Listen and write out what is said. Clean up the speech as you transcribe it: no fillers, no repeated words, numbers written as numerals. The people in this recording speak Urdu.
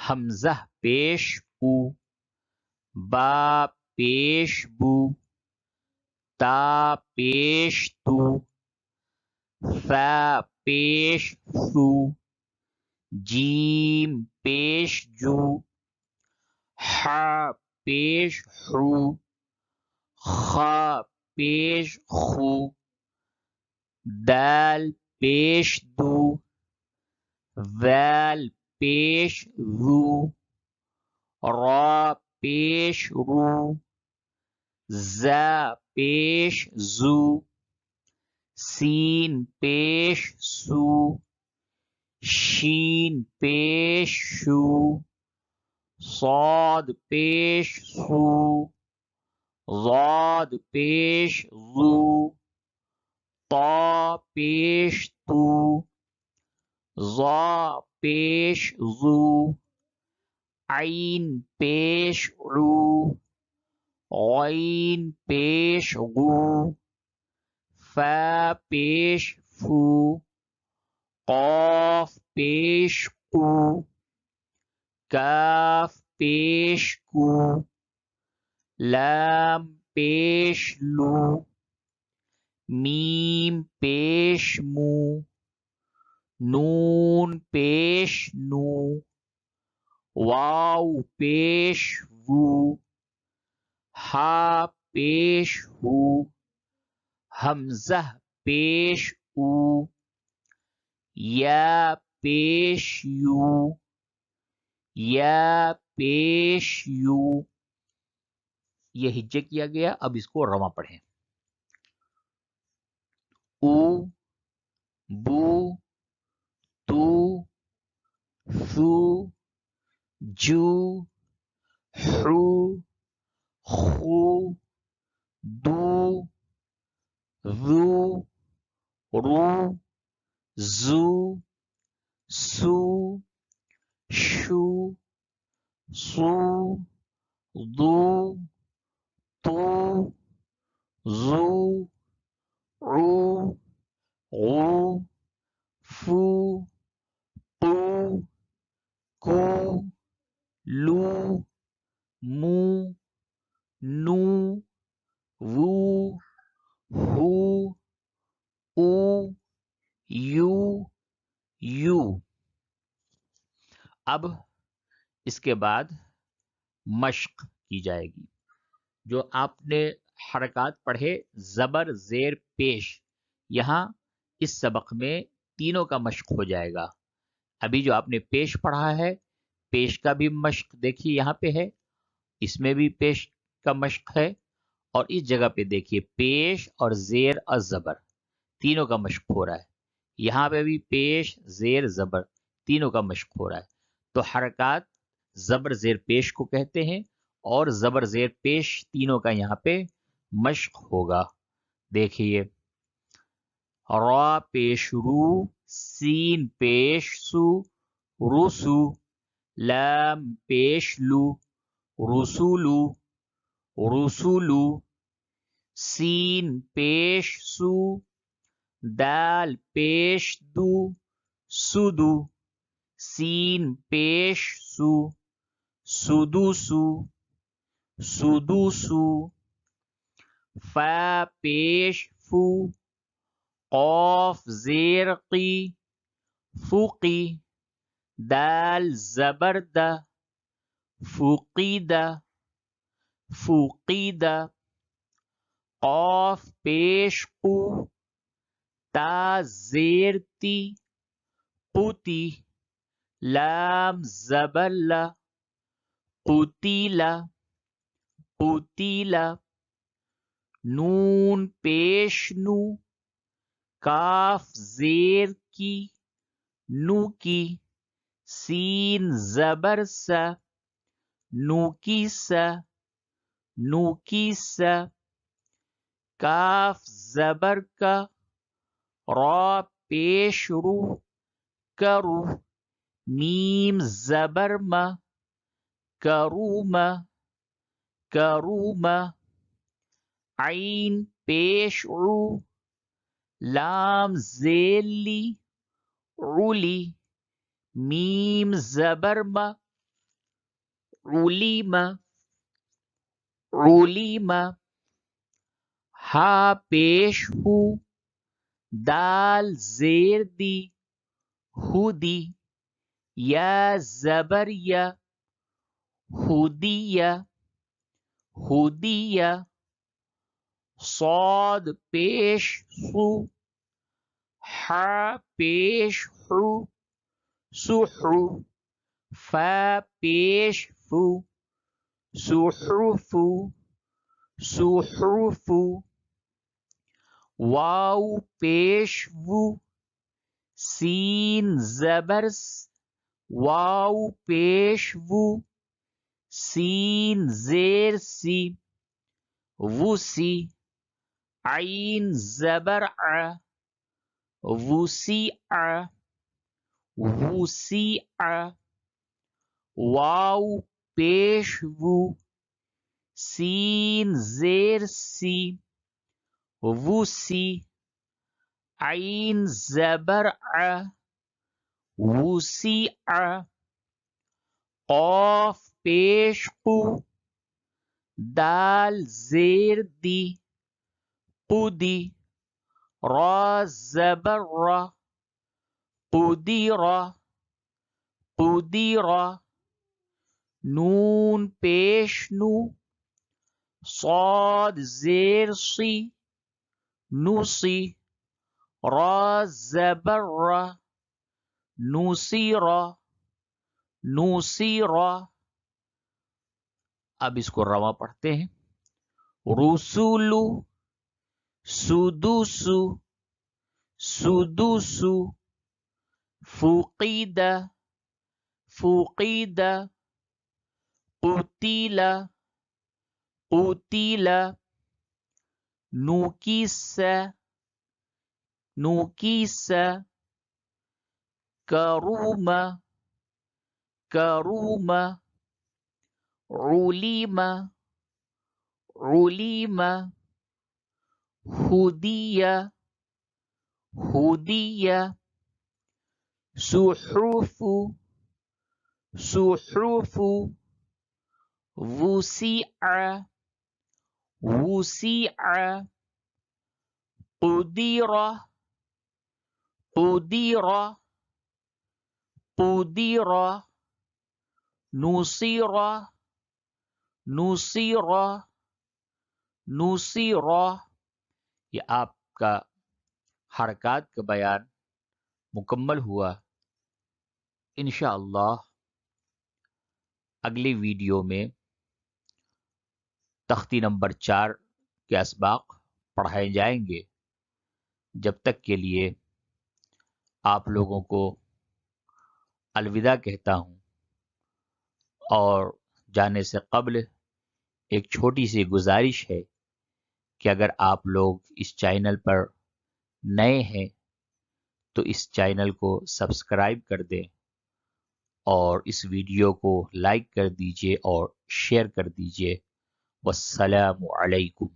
حمزہ پیش او، با پیش بو، تا پیش تو، ثا پیش ثو، جیم پیش جو، ح پیش حو، خ پیش خو، دال پیش دو، ذال پیش ذو، را پیش رو، زا پیش زو، سین پیش سو، شین پیش شو، صاد پیش سو، ضاد پیش ذو، طا پیش تو، ظا پیش ذو، عین پیش عو، غین پیش غو، فا پیش فو، قاف پیش قو، کاف پیش کو، لام پیش لو، میم پیش مو، نون پیش نو، واو پیش وو، ہا پیش ہو، حمزہ پیش او، یا پیش یو، یا پیش یو. یہ ہجے کیا گیا. اب اس کو رواں پڑھیں. او، بو، تو، ثو، جو، حو، خو، دو، ذو، رو، زو، سو، شو، صو، ضو، طو، ظو، عو، غو، فو، قو، کو، لو، مو، نو، وو، ہو، او، یو، یو. اب اس کے بعد مشق کی جائے گی. جو آپ نے حرکات پڑھے زبر زیر پیش، یہاں اس سبق میں تینوں کا مشق ہو جائے گا. ابھی جو آپ نے پیش پڑھا ہے، پیش کا بھی مشق دیکھیے یہاں پہ ہے، اس میں بھی پیش کا مشق ہے، اور اس جگہ پہ دیکھیے پیش اور زیر اور زبر تینوں کا مشق ہو رہا ہے. یہاں پہ بھی پیش زیر زبر تینوں کا مشق ہو رہا ہے. تو حرکات زبر زیر پیش کو کہتے ہیں، اور زبر زیر پیش تینوں کا یہاں پہ مشق ہوگا. دیکھیے را پیش رو، سین پیش سو، رسو، لام پیش لو، رسولو، رسولو، سین پیش سو، دال پیش دو، سدو، سین پیش سو، سدوسو، سدوسو، فا پیش فو، قاف زیر قی، فقی، دال زبر دا، فقیدہ، فقیدہ، قاف پیش قو، تا زیر تی، قوتی، لام زبر لا، قتیلا، قتیلا، نون پیش نو، کاف زیر کی، نو کی، سین زبر سا، نو کی سا، نو کی سا، کاف زبر کا، را پیش رو، کرو، میم زبر ما، کروما، کروما، عین پیش عو، لام زیلی، علی، میم زبر ما، علم علم ہا پیش ہو دال زیر دی ہودی یا زبر یا ہودیہ ہودیہ صاد پیش سو ہا پیش ہو سحو فا پیش فو سحف سحف واو پیش وو سین زبر واو پیش وو سین زیر سی وسی عین زبر ع وسیع وسیع واو پیش وو سین زیر سی وسی عین زبر ع وسیع قاف پیش قو دال زیر دی قدی را زبر را قدیر قدیر نون پیش نو صاد زیر سی نوسی را زبر را نوسیرا نوسیرا اب اس کو رواں پڑھتے ہیں رسولو سدوسو سدوسو فقیدہ فقیدہ قتیلہ قتیلہ نوکیسہ نوکیسہ کرومہ کرومہ علیم علیم ہدیہ ہدیہ صحف صحف وسیع وسیع قدیر قدیر قدیر نصیر نصیر نصیر یہ آپ کا حرکات کا بیان مکمل ہوا. انشاءاللہ اگلی ویڈیو میں تختی نمبر 4 کے اسباق پڑھائے جائیں گے. جب تک کے لیے آپ لوگوں کو الوداع کہتا ہوں، اور جانے سے قبل ایک چھوٹی سی گزارش ہے کہ اگر آپ لوگ اس چینل پر نئے ہیں تو اس چینل کو سبسکرائب کر دیں اور اس ویڈیو کو لائک کر دیجئے اور شیئر کر دیجئے. والسلام علیکم.